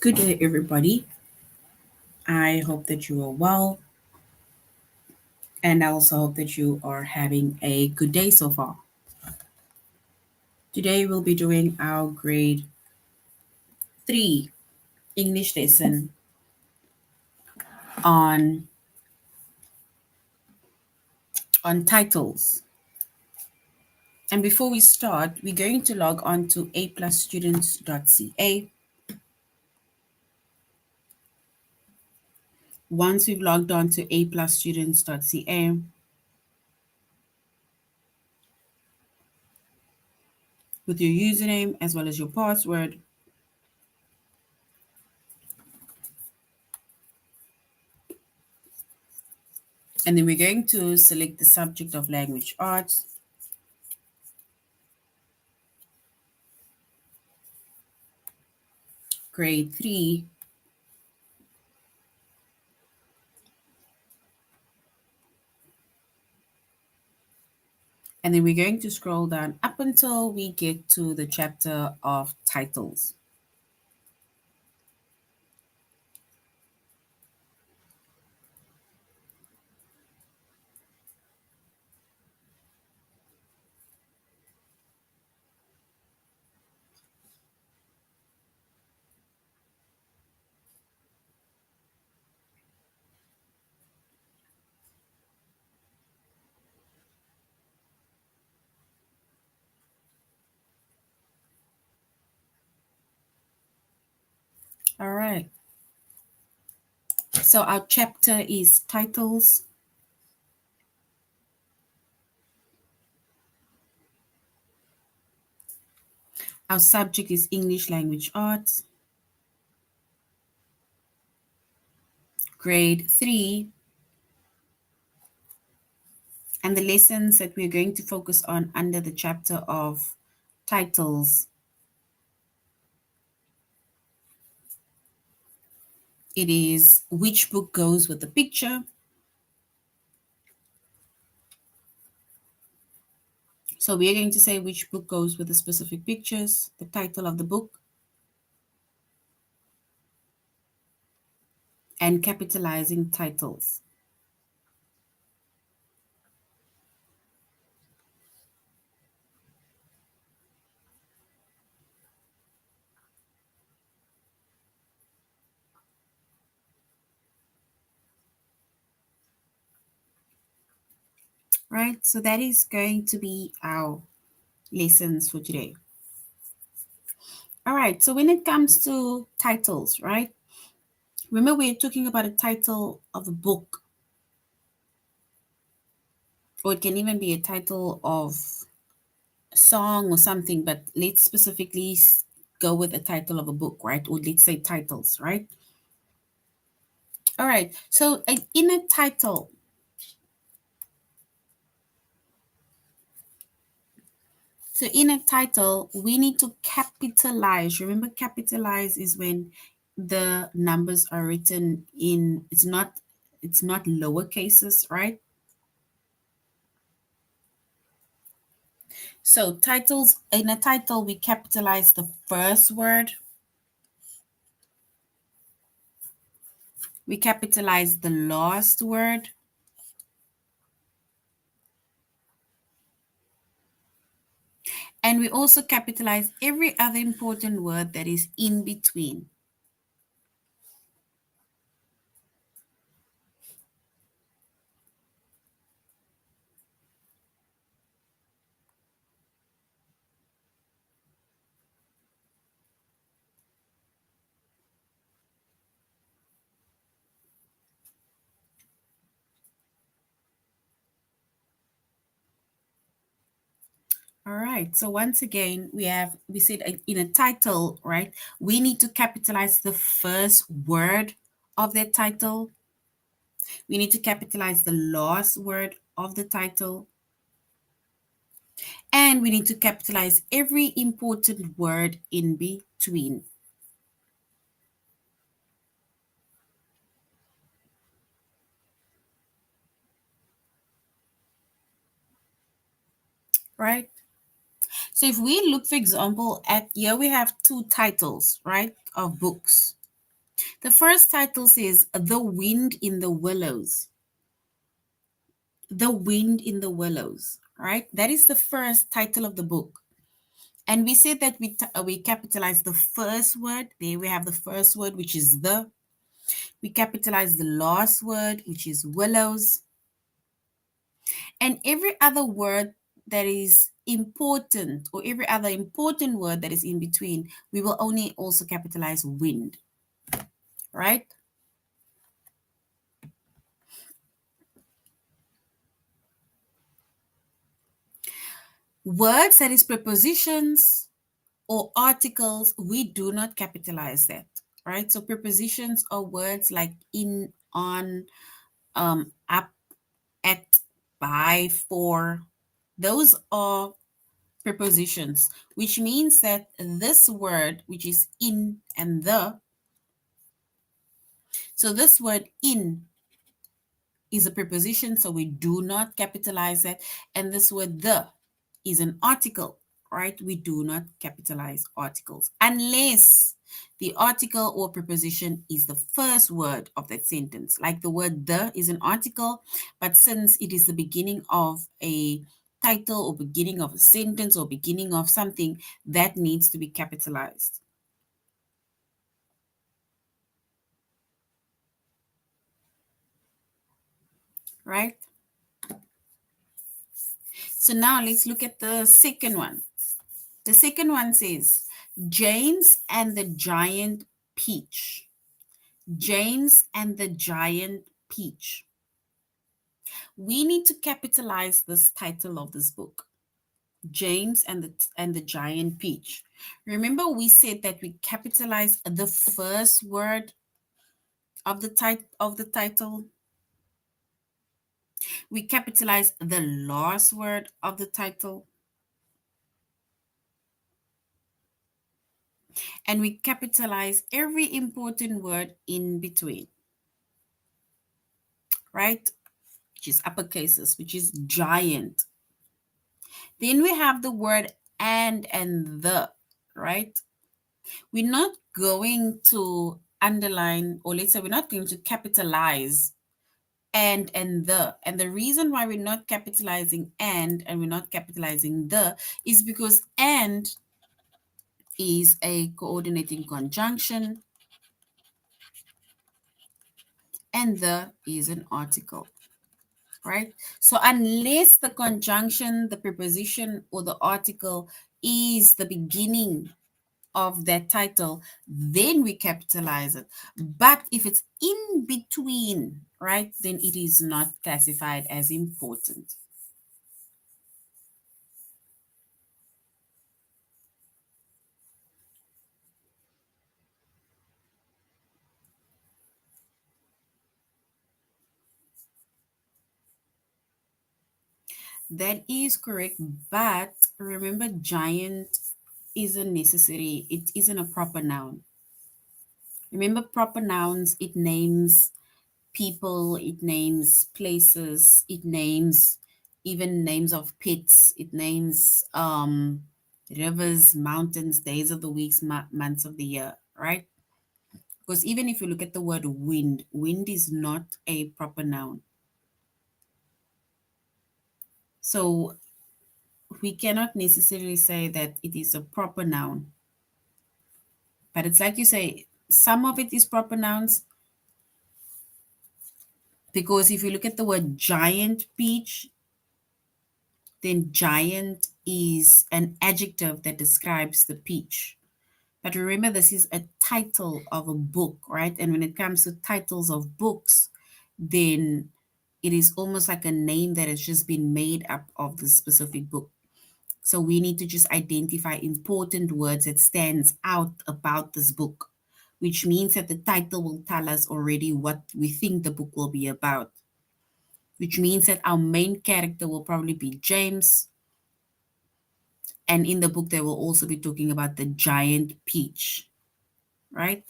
Good day, everybody. I hope that you are well, and I also hope that you are having a good day so far. Today, we'll be doing our grade 3 English lesson on, on titles. And before we start, we're going to log on to aplusstudents.ca. Once we've logged on to aplusstudents.ca, with your username as well as your password, and then we're going to select the subject of language arts. Grade 3. And then we're going to scroll down up until we get to the chapter of titles. All right. So our chapter is titles. Our subject is English language arts. Grade 3. And the lessons that we're going to focus on under the chapter of titles. It is which book goes with the picture. So we're going to say which book goes with the specific pictures, the title of the book, and capitalizing titles. Right, so that is going to be our lessons for today. All right, so when it comes to titles, right? Remember, we're talking about a title of a book, or it can even be a title of a song or something, but let's specifically go with a title of a book, right? Or let's say titles, right? All right, so in a title, we need to capitalize. Remember, capitalize is when the numbers are written in, it's not lower cases, right? So titles, in a title, we capitalize the first word. We capitalize the last word. And we also capitalize every other important word that is in between. All right. So once again, we said in a title, right? We need to capitalize the first word of that title. We need to capitalize the last word of the title. And we need to capitalize every important word in between. Right? So if we look, for example, at here we have two titles, right, of books. The first title says The Wind in the Willows. The Wind in the Willows, right? That is the first title of the book. And we said that we capitalize the first word. There we have the first word, which is the. We capitalize the last word, which is willows. And every other word that is important, or every other important word that is in between, we will only also capitalize wind, right? Words that is prepositions or articles, we do not capitalize that, right? So prepositions are words like in, on, up, at, by, for. Those are prepositions, which means that this word, which is in and the, so this word in is a preposition, so we do not capitalize it. And this word the is an article, right? We do not capitalize articles unless the article or preposition is the first word of that sentence. Like the word the is an article, but since it is the beginning of a title or beginning of a sentence or beginning of something, that needs to be capitalized, right? So now let's look at the second one. The second one says, James and the Giant Peach. James and the Giant Peach. We need to capitalize this title of this book, James and the Giant Peach. Remember we said that we capitalize the first word of the title. We capitalize the last word of the title, and we capitalize every important word in between, right? Which is upper cases, which is giant. Then we have the word and the, right? We're not going to underline, or let's say we're not going to capitalize and the. And the reason why we're not capitalizing and we're not capitalizing the is because and is a coordinating conjunction and the is an article, right? So unless the conjunction, the preposition, or the article is the beginning of that title, then we capitalize it. But if it's in between, right, then it is not classified as important. That is correct, but remember, giant isn't necessary, it isn't a proper noun. Remember, proper nouns, it names people, it names places, it names even names of pets, it names rivers, mountains, days of the weeks, months of the year, right? Because even if you look at the word wind, wind is not a proper noun. So we cannot necessarily say that it is a proper noun. But it's like you say, some of it is proper nouns, because if you look at the word giant peach, then giant is an adjective that describes the peach. But remember, this is a title of a book, right? And when it comes to titles of books, then it is almost like a name that has just been made up of the specific book. So we need to just identify important words that stands out about this book, which means that the title will tell us already what we think the book will be about, which means that our main character will probably be James. And in the book, they will also be talking about the giant peach, right?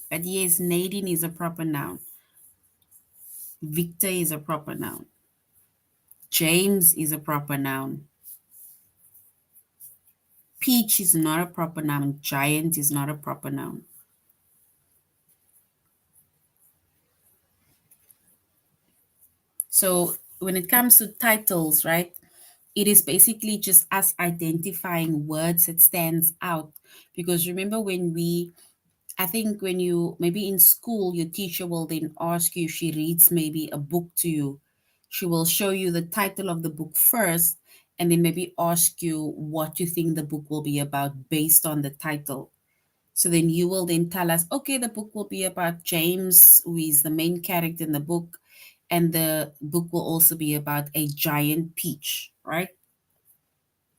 But yes, Nadine is a proper noun. Victor is a proper noun. James is a proper noun. Peach is not a proper noun. Giant is not a proper noun. So when it comes to titles, right, it is basically just us identifying words that stands out. Because remember when I think when you, maybe in school, your teacher will then ask you, she reads maybe a book to you. She will show you the title of the book first, and then maybe ask you what you think the book will be about based on the title. So then you will then tell us, okay, the book will be about James, who is the main character in the book, and the book will also be about a giant peach, right?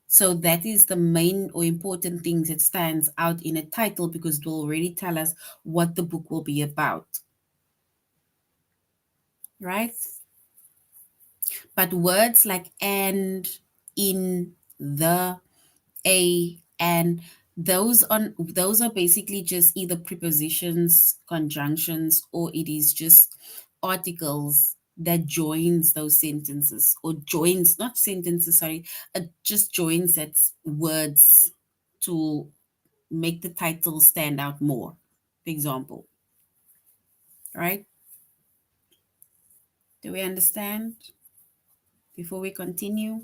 So that is the main or important things that stands out in a title because it will already tell us what the book will be about, right? But words like and, in, the, a, and, those are basically just either prepositions, conjunctions, or it is just articles that joins those sentences, or joins, not sentences, sorry, just joins that words to make the title stand out more. For example, right? Do we understand before we continue?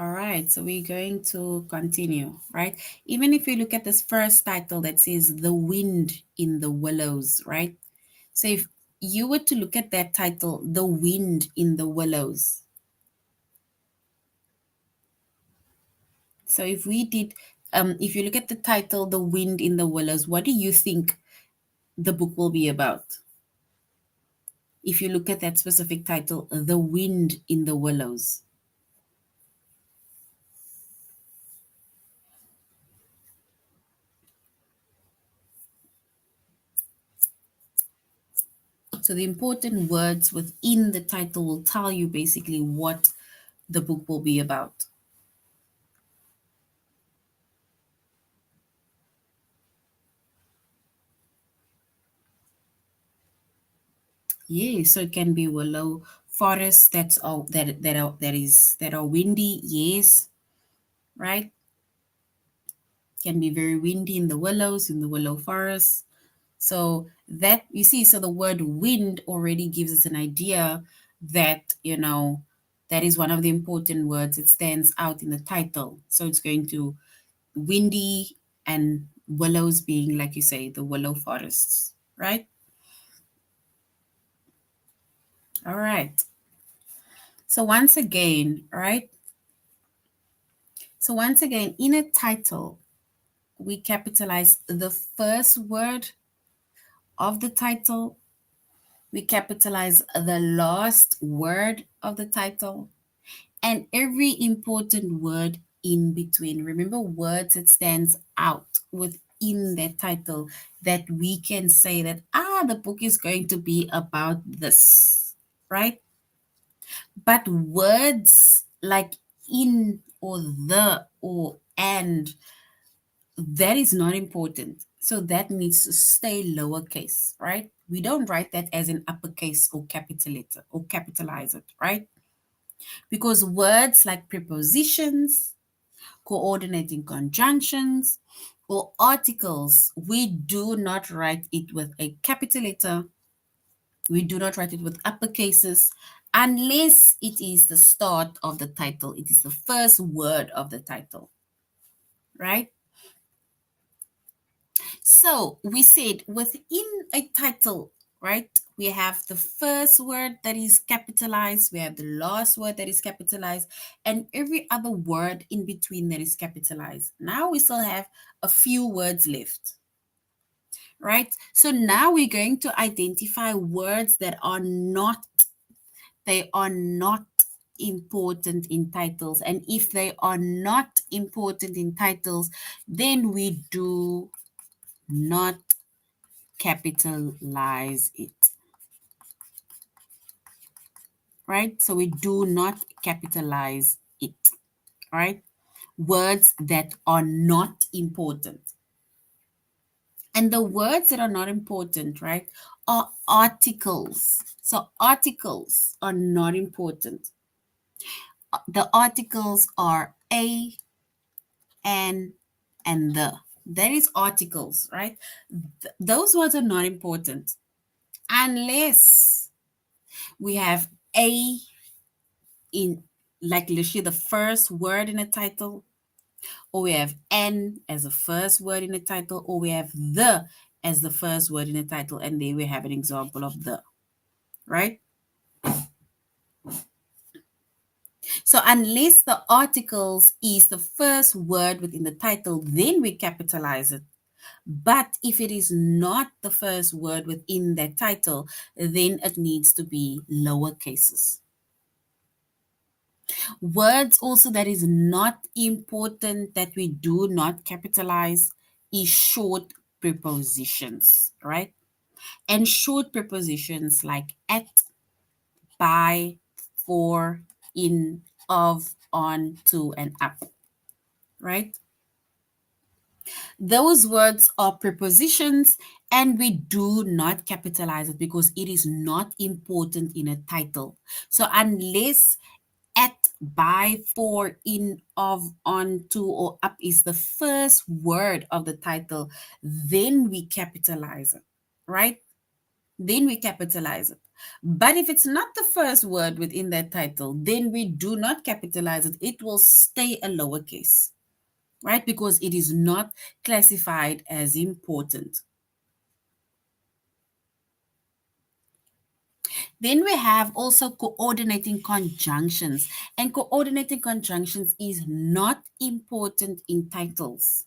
All right, so we're going to continue, right? Even if you look at this first title that says The Wind in the Willows, right? So if you were to look at that title, The Wind in the Willows. So if we did, if you look at the title, The Wind in the Willows, what do you think the book will be about? If you look at that specific title, The Wind in the Willows. So the important words within the title will tell you basically what the book will be about. Yeah, so it can be willow forest. That's all that are windy. Yes, right. Can be very windy in the willows in the willow forest. So that you see, so the word wind already gives us an idea that that is one of the important words. It stands out in the title. So it's going to windy and willows being, like you say, the willow forests, right? All right. So once again, right? So once again, in a title, we capitalize the first word of the title, we capitalize the last word of the title, and every important word in between. Remember, words that stands out within that title that we can say that the book is going to be about this, right? But words like in or the or and, that is not important. So that needs to stay lowercase, right? We don't write that as an uppercase or capital letter or capitalize it, right? Because words like prepositions, coordinating conjunctions, or articles, we do not write it with a capital letter. We do not write it with uppercases unless it is the start of the title. It is the first word of the title, right? So we said within a title, right? We have the first word that is capitalized, we have the last word that is capitalized, and every other word in between that is capitalized. Now we still have a few words left, right? So now we're going to identify words that are not, they are not important in titles. And if they are not important in titles, then we do not capitalize it, right? So we do not capitalize it, right? Words that are not important. And the words that are not important, right, are articles. So articles are not important. The articles are a, an, and the. That is articles, right? Those words are not important unless we have a in, like literally the first word in a title, or we have an as the first word in the title, or we have the as the first word in the title, and there we have an example of the, right? So unless the articles is the first word within the title, then we capitalize it. But if it is not the first word within that title, then it needs to be lower cases. Words also that is not important that we do not capitalize is short prepositions, right? And short prepositions like at, by, for, in, of, on, to, and up, right? Those words are prepositions and we do not capitalize it because it is not important in a title. So unless at, by, for, in, of, on, to, or up is the first word of the title, then we capitalize it, right? Then we capitalize it. But if it's not the first word within that title, then we do not capitalize it. It will stay a lowercase, right? Because it is not classified as important. Then we have also coordinating conjunctions. And coordinating conjunctions is not important in titles.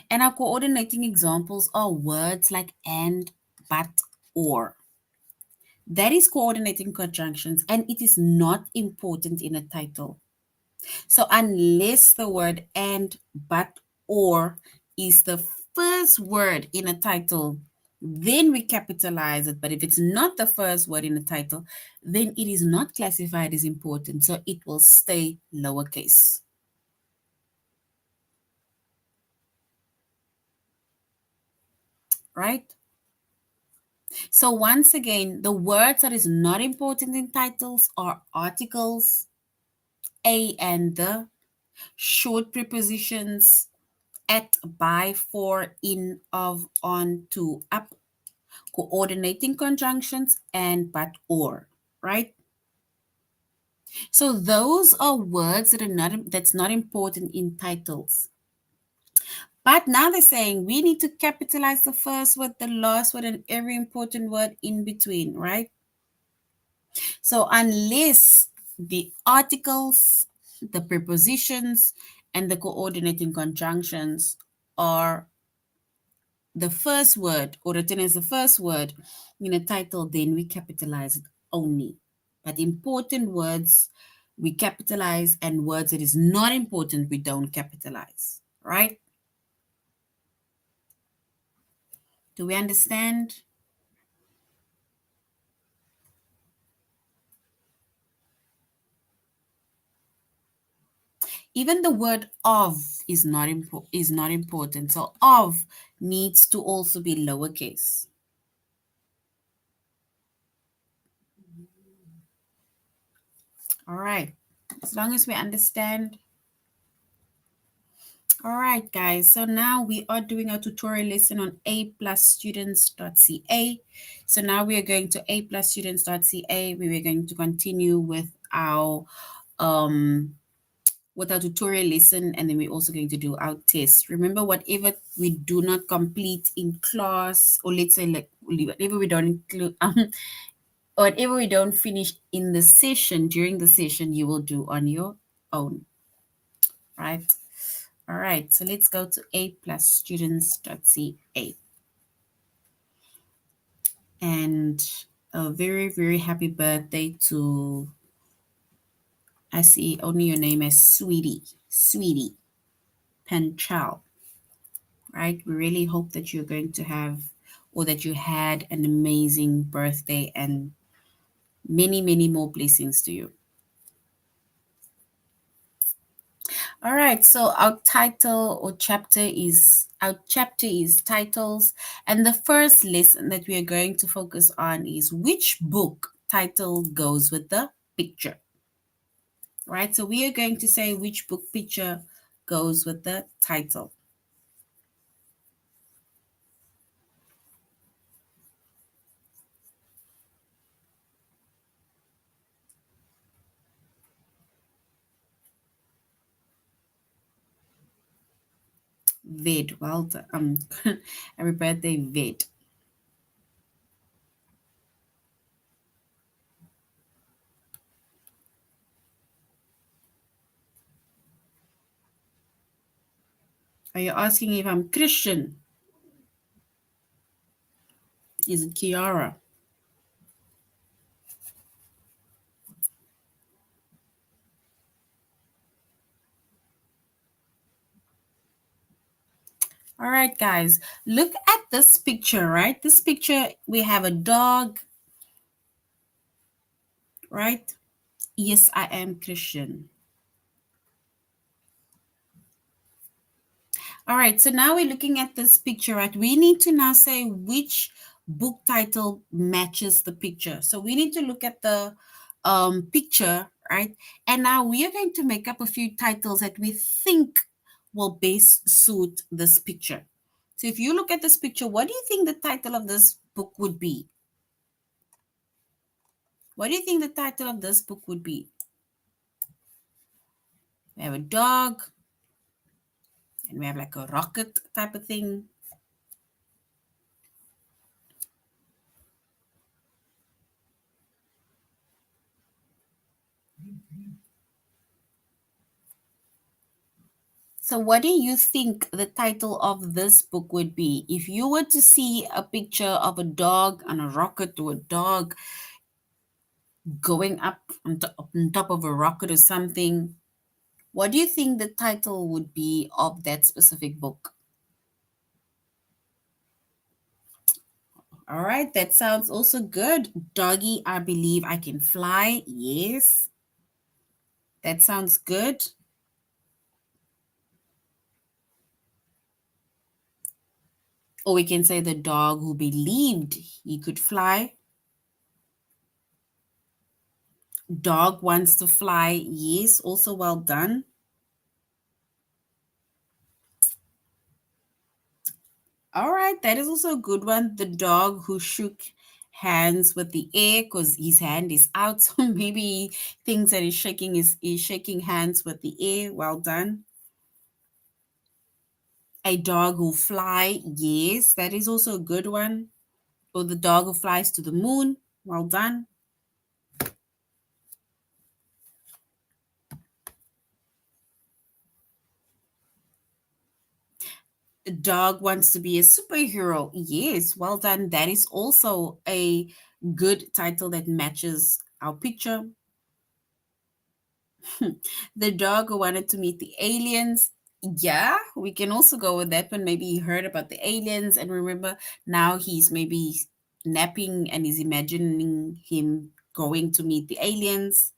And our coordinating examples are words like and, but, or. That is coordinating conjunctions and it is not important in a title. So unless the word and, but, or is the first word in a title, then we capitalize it. But if it's not the first word in a title, then it is not classified as important. So it will stay lowercase. Right? So once again, the words that is not important in titles are articles, a and the, short prepositions, at, by, for, in, of, on, to, up, coordinating conjunctions, and but, or, right? So those are words that are not that's not important in titles. But now they're saying we need to capitalize the first word, the last word, and every important word in between, right? So unless the articles, the prepositions, and the coordinating conjunctions are the first word or written as the first word in a title, then we capitalize it only. But important words we capitalize, and words that is not important we don't capitalize, right? Do we understand? Even the word of is not important. So of needs to also be lowercase. All right. As long as we understand. All right, guys. So now we are doing a tutorial lesson on aplusstudents.ca. So now we are going to aplusstudents.ca. We are going to continue um with our tutorial lesson, and then we're also going to do our test. Remember, whatever we do not complete in class, or let's say like whatever we don't include, whatever we don't finish in the session, during the session, you will do on your own, right? All right, so let's go to aplusstudents.ca. And a very, very happy birthday to, I see only your name as Sweetie Panchal, right? We really hope that you're going to have or that you had an amazing birthday and many, many more blessings to you. All right, so our chapter is titles, and the first lesson that we are going to focus on is which book title goes with the picture. Right? So we are going to say which book picture goes with the title. Ved, well done. Happy birthday, Ved. Are you asking if I'm Christian? Is it Kiara? All right, guys, look at this picture, right? This picture, we have a dog, right? Yes, I am Christian. All right, so now we're looking at this picture, right? We need to now say which book title matches the picture. So we need to look at the picture, right? And now we are going to make up a few titles that we think will best suit this picture. So if you look at this picture, what do you think the title of this book would be? What do you think the title of this book would be? We have a dog, and we have like a rocket type of thing. So, what do you think the title of this book would be? If you were to see a picture of a dog and a rocket, or a dog going up on top of a rocket or something, what do you think the title would be of that specific book? All right, that sounds also good. Doggy, I believe I can fly. Yes, that sounds good. Or we can say the dog who believed he could fly. Dog wants to fly. Yes, also well done. All right, that is also a good one. The dog who shook hands with the air because his hand is out. So maybe he thinks that he's shaking hands with the air. Well done. A dog who fly. Yes, that is also a good one. Or the dog who flies to the moon. Well done. A dog wants to be a superhero. Yes, well done. That is also a good title that matches our picture. The dog who wanted to meet the aliens. Yeah, we can also go with that one. Maybe he heard about the aliens and remember now he's maybe napping and is imagining him going to meet the aliens.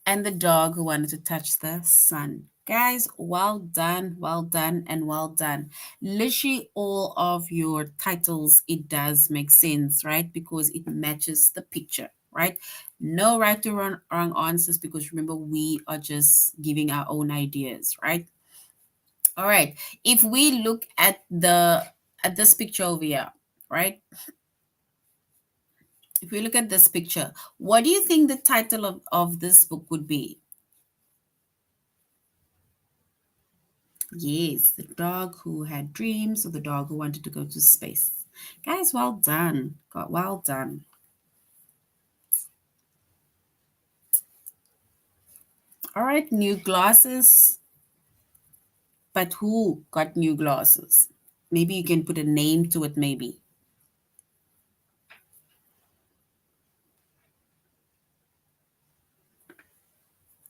And the dog who wanted to touch the sun. Guys, well done, and well done. Literally, all of your titles, it does make sense, right? Because it matches the picture, right? No right or wrong answers because remember, we are just giving our own ideas, right? All right. If we look at this picture over here, right? If we look at this picture, what do you think the title of this book would be? Yes, the dog who had dreams or the dog who wanted to go to space. Guys, well done. Got well done. All right, new glasses. But who got new glasses? Maybe you can put a name to it, maybe.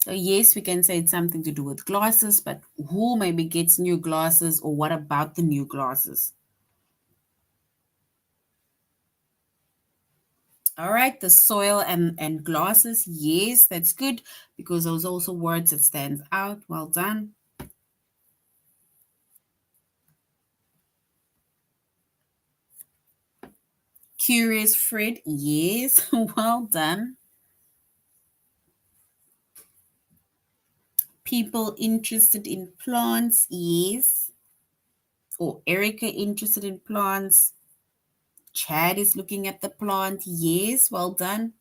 So yes, we can say it's something to do with glasses, but who maybe gets new glasses or what about the new glasses? All right, the soil and glasses. Yes, that's good because those are also words that stands out. Well done. Curious Fred. Yes, well done. People interested in plants. Yes. Or Erica interested in plants. Chad is looking at the plant. Yes, well done.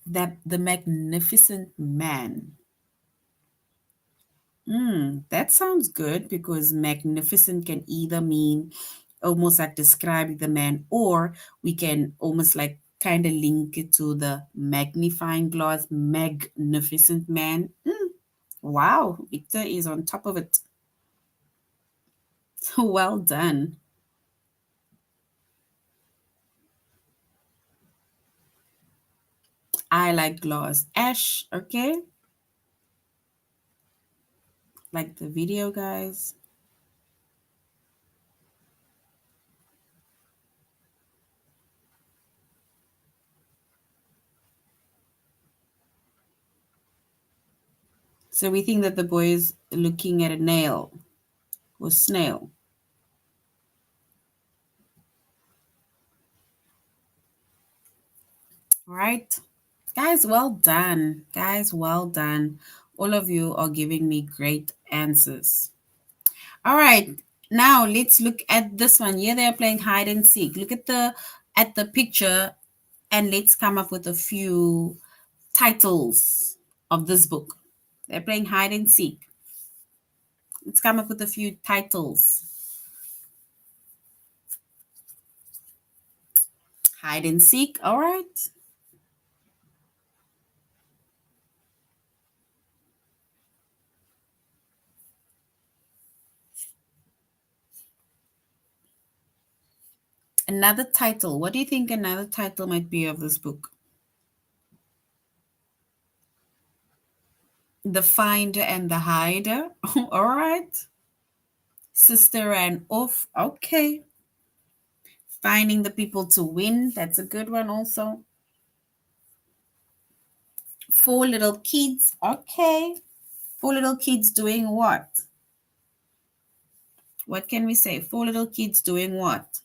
That the magnificent man. That sounds good because magnificent can either mean almost like describing the man, or we can almost like kind of link it to the magnifying glass, magnificent man. Wow, Victor is on top of it. Well done. I like glass. Ash, okay? Like the video, guys. So we think that the boy is looking at a nail or snail. Right? Guys, well done. Guys, well done. All of you are giving me great answers. All right. Now let's look at this one. Here they are playing hide and seek. Look at the picture and let's come up with a few titles of this book. They're playing hide and seek. Let's come up with a few titles. Hide and seek. All right. Another title. What do you think another title might be of this book? The Finder and the Hider. All right. Sister and Off. Okay. Finding the people to win. That's a good one also. Four little kids. Okay. Four little kids doing what? What can we say? Four little kids doing what?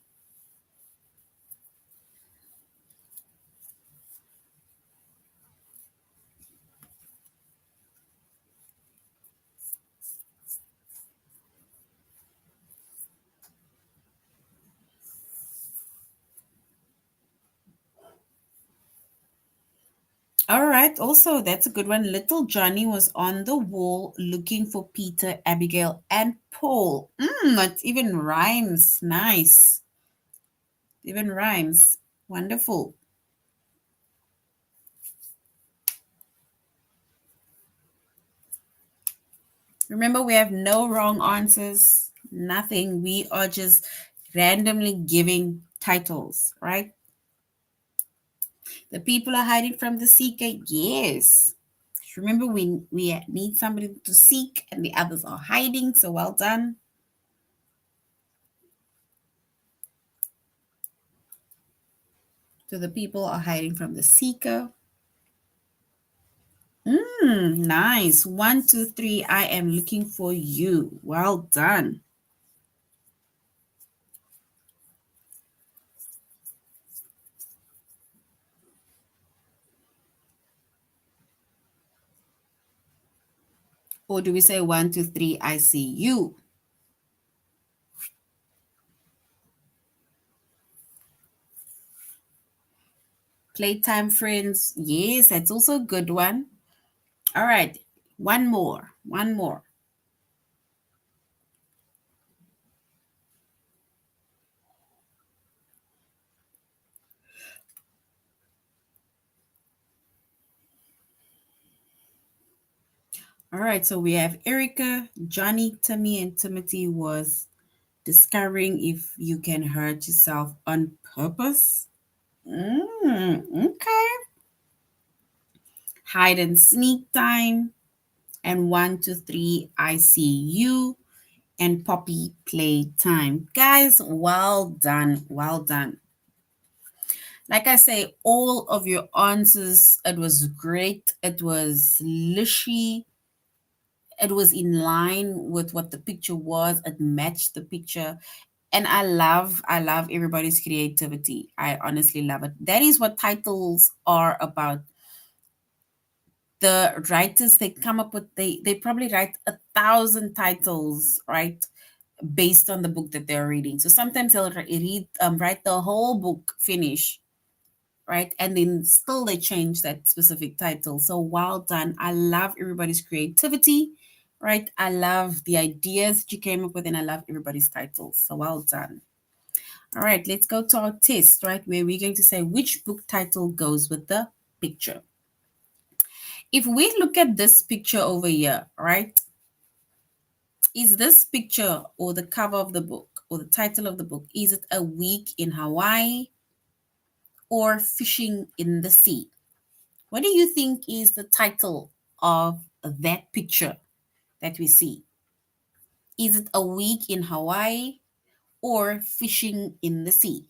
All right. Also, that's a good one. Little Johnny was on the wall looking for Peter, Abigail, and Paul. That even rhymes. Nice. Even rhymes. Wonderful. Remember, we have no wrong answers, nothing. We are just randomly giving titles, right? The people are hiding from the seeker. Yes. Remember, we need somebody to seek, and the others are hiding. So well done. So the people are hiding from the seeker. Nice. One, two, three. I am looking for you. Well done. Or do we say one, two, three, I see you? Playtime friends. Yes, that's also a good one. All right. One more. One more. All right, so we have Erica, Johnny, Timmy, and Timothy was discovering if you can hurt yourself on purpose. Okay. Hide and sneak time. And 1, 2, 3, I see you. And Poppy playtime. Guys, well done. Well done. Like I say, all of your answers, it was great. It was lishy. It was in line with what the picture was. It matched the picture. And I love everybody's creativity. I honestly love it. That is what titles are about. The writers, they come up with, they probably write 1,000 titles, right? Based on the book that they're reading. So sometimes they'll write the whole book finish, right? And then still they change that specific title. So well done. I love everybody's creativity, right? I love the ideas that you came up with, and I love everybody's titles. So well done. All right, let's go to our test, right? Where we're going to say which book title goes with the picture. If we look at this picture over here, right? Is this picture or the cover of the book or the title of the book, is it A Week in Hawaii or Fishing in the Sea? What do you think is the title of that picture that we see? Is it A Week in Hawaii or Fishing in the Sea?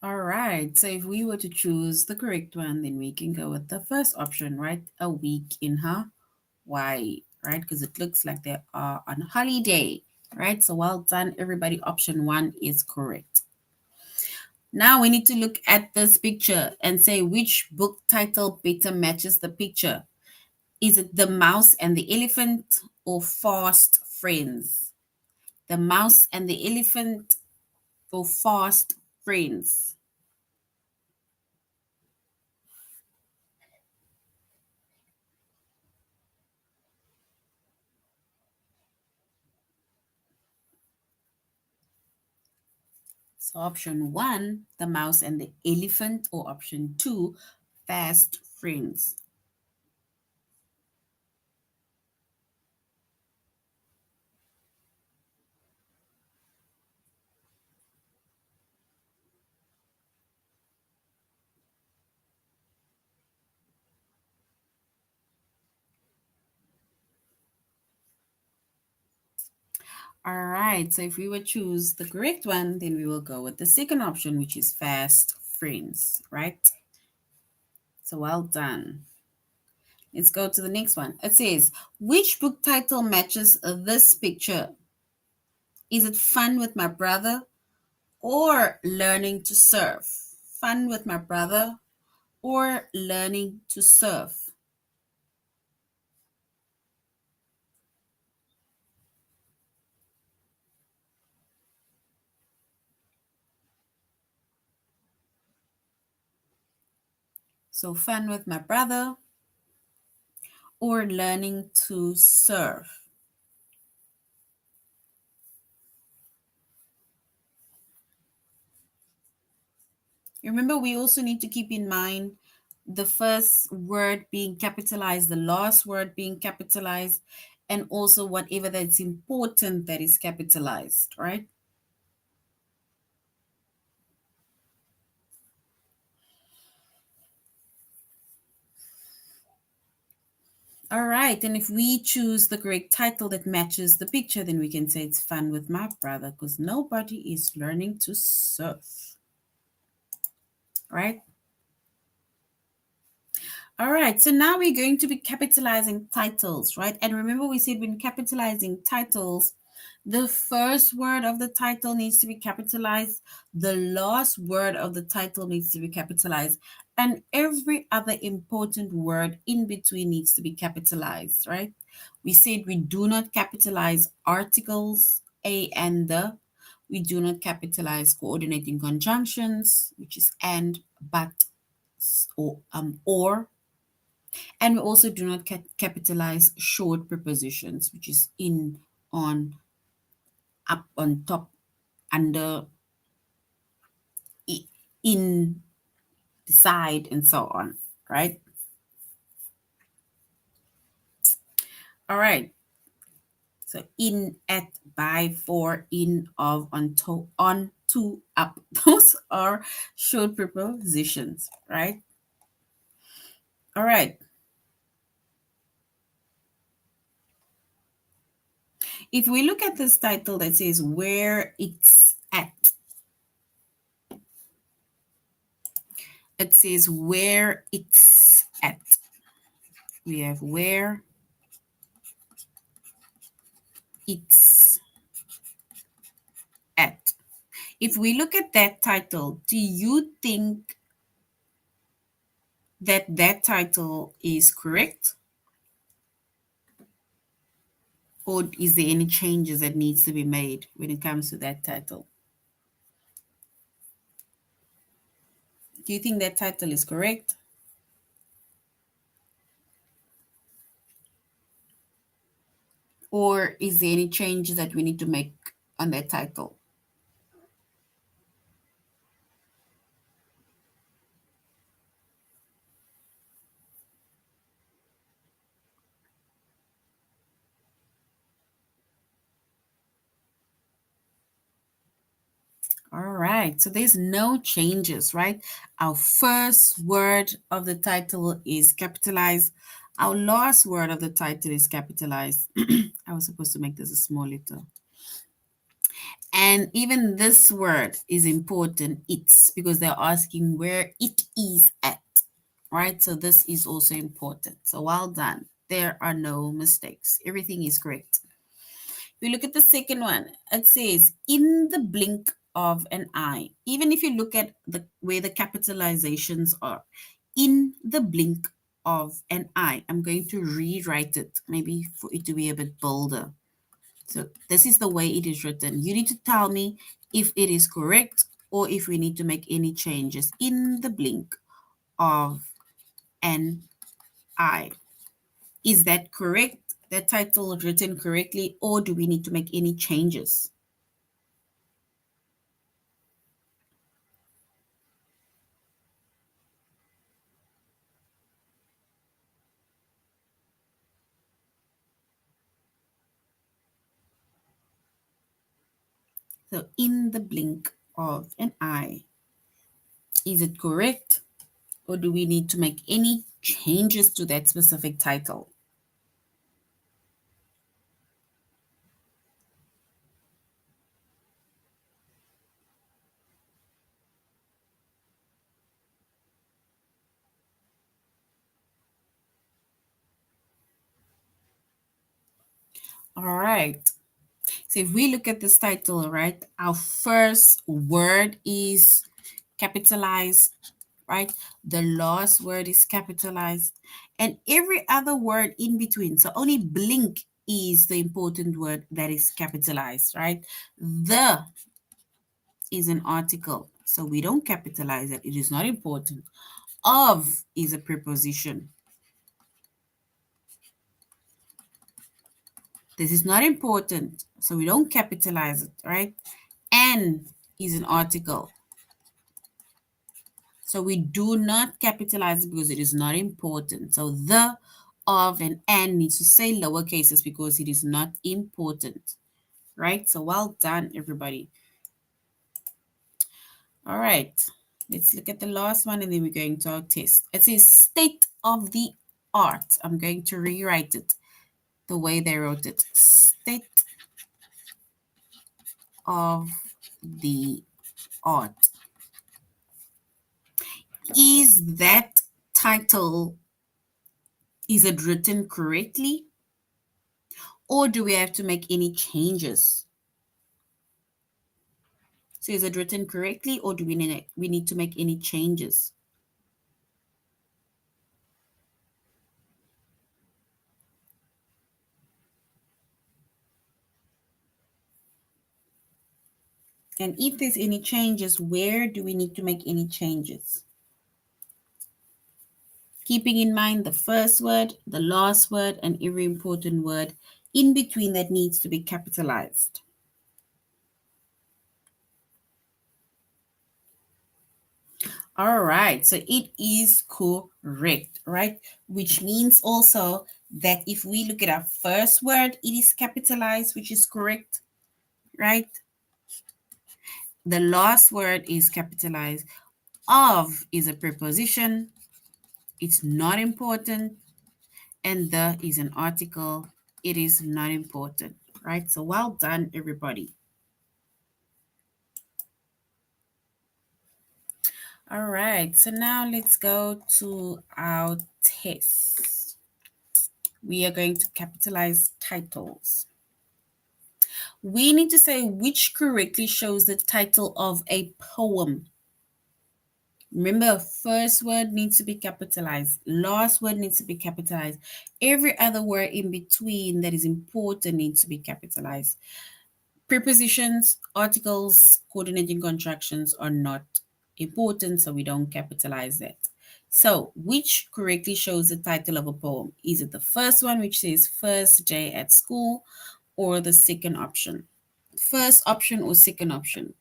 All right, so if we were to choose the correct one, then we can go with the first option, right? A Week in Hawaii, right? Because it looks like they are on holiday, right? So well done, everybody. Option one is correct. Now we need to look at this picture and say which book title better matches the picture. Is it The Mouse and the Elephant or Fast Friends? The Mouse and the Elephant or Fast Friends? So option one, The Mouse and the Elephant, or option two, Fast Friends. All right, so if we would choose the correct one, then we will go with the second option, which is Fast Friends, right? So well done. Let's go to the next one. It says, which book title matches this picture? Is it Fun with My Brother or Learning to Surf? Fun with My Brother or Learning to Surf? So, Fun with My Brother or Learning to Surf? Remember, we also need to keep in mind the first word being capitalized, the last word being capitalized, and also whatever that's important that is capitalized, right? All right, and if we choose the correct title that matches the picture, then we can say it's Fun with My Brother because nobody is learning to surf, right? All right, so now we're going to be capitalizing titles, right? And remember, we said when capitalizing titles, The first word of the title needs to be capitalized. The last word of the title needs to be capitalized. And every other important word in between needs to be capitalized, right? We said we do not capitalize articles, a and the. We do not capitalize coordinating conjunctions, which is and, but, or. And we also do not capitalize short prepositions, which is in, on, up, on top, under, in, beside, and so on, right? All right. So in, at, by, for, in, of, on, to, up. Those are short prepositions, right? All right. If we look at this title that says where it's at, it says where it's at. We have where it's at. If we look at that title, do you think that that title is correct? Or is there any changes that needs to be made when it comes to that title? Do you think that title is correct? Or is there any changes that we need to make on that title? All right, so there's no changes, right? Our first word of the title is capitalized. Our last word of the title is capitalized. I was supposed to make this a small letter. And even this word is important, it's, because they're asking where it is at, right? So this is also important. So well done. There are no mistakes. Everything is correct. We look at the second one. It says, in the blink of an eye. Even if you look at the where the capitalizations are, in the blink of an eye. I'm going to rewrite it, maybe for it to be a bit bolder. So this is the way it is written. You need to tell me if it is correct or if we need to make any changes. In the blink of an eye. Is that correct? That title written correctly, or do we need to make any changes? So in the blink of an eye. Is it correct? Or do we need to make any changes to that specific title? All right. So if we look at this title, right, our first word is capitalized, right? The last word is capitalized, and every other word in between. So only blink is the important word that is capitalized, right? The is an article, so we don't capitalize it. It is not important. Of is a preposition. This is not important, so we don't capitalize it, right? An is an article. So we do not capitalize it because it is not important. So the, of, and needs to say lower cases because it is not important, right? So well done, everybody. All right, let's look at the last one and then we're going to our test. It says state of the art. I'm going to rewrite it the way they wrote it. State of the art. Is that title, is it written correctly? Or do we have to make any changes So is it written correctly, or do we need to make any changes? And if there's any changes, where do we need to make any changes? Keeping in mind the first word, the last word, and every important word in between that needs to be capitalized. All right, so it is correct, right? Which means also that if we look at our first word, it is capitalized, which is correct, right? The last word is capitalized. Of is a preposition, it's not important, and the is an article, it is not important, right? So well done, everybody. All right, so now let's go to our test. We are going to capitalize titles. We need to say which correctly shows the title of a poem. Remember, first word needs to be capitalized, last word needs to be capitalized. Every other word in between that is important needs to be capitalized. Prepositions, articles, coordinating contractions are not important, so we don't capitalize that. So, which correctly shows the title of a poem? Is it the first one, which says first day at school, or the second option? First option or second option?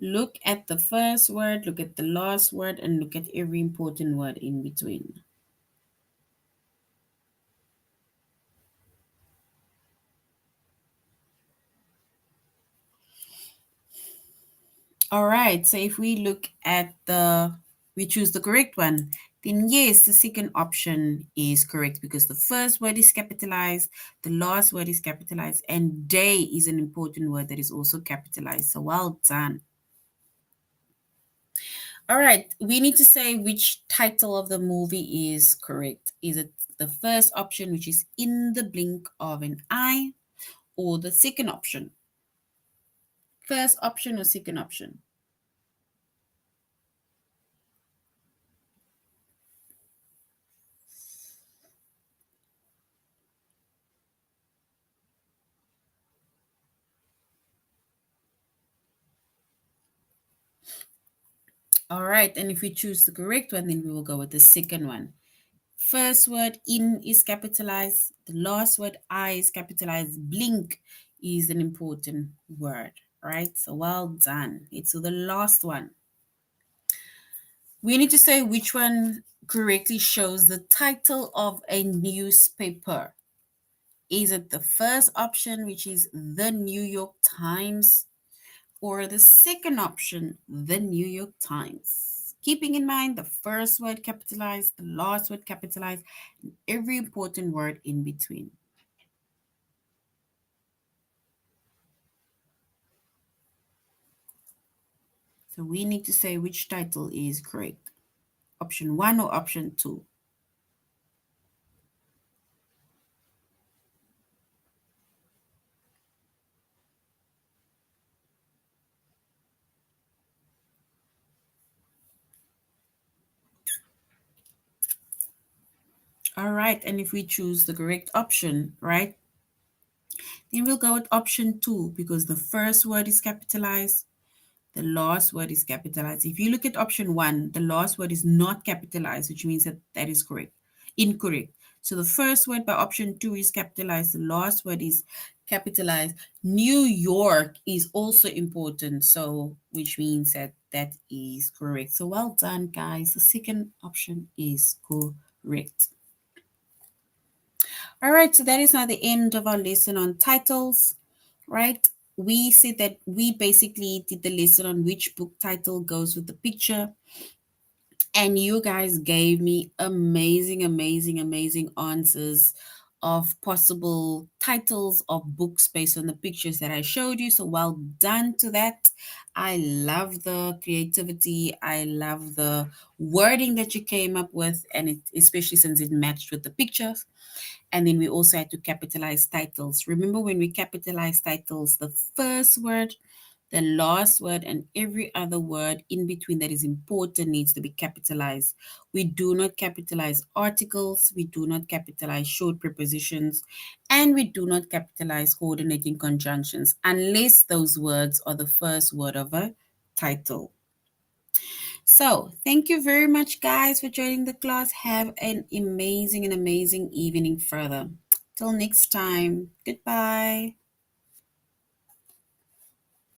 Look at the first word, look at the last word, and look at every important word in between. All right, so if we look at we choose the correct one, then yes, the second option is correct because the first word is capitalized, the last word is capitalized, and day is an important word that is also capitalized. So well done. All right, we need to say which title of the movie is correct. Is it the first option, which is In the Blink of an Eye, or the second option? First option or second option? All right, and if we choose the correct one, then we will go with the second one. First word in is capitalized, the last word I is capitalized, blink is an important word, right? So well done. It's the last one. We need to say which one correctly shows the title of a newspaper. Is it the first option, which is the New York Times, or the second option, the New York Times? Keeping in mind the first word capitalized, the last word capitalized, and every important word in between. So we need to say which title is correct. Option one or option two? All right, and if we choose the correct option, right, then we'll go with option two because the first word is capitalized, the last word is capitalized. If you look at option one, the last word is not capitalized, which means that that is correct, incorrect. So the first word by option two is capitalized, the last word is capitalized. New York is also important, so which means that that is correct. So well done, guys. The second option is correct. All right, so that is now the end of our lesson on titles, right? We said that we basically did the lesson on which book title goes with the picture. And you guys gave me amazing, amazing, amazing answers of possible titles of books based on the pictures that I showed you. So well done to that. I love the creativity. I love the wording that you came up with, and it, especially since it matched with the pictures. And then we also had to capitalize titles. Remember when we capitalize titles, the first word, the last word, and every other word in between that is important needs to be capitalized. We do not capitalize articles, we do not capitalize short prepositions, and we do not capitalize coordinating conjunctions unless those words are the first word of a title. So, thank you very much, guys, for joining the class. Have an amazing and amazing evening further. Till next time, goodbye.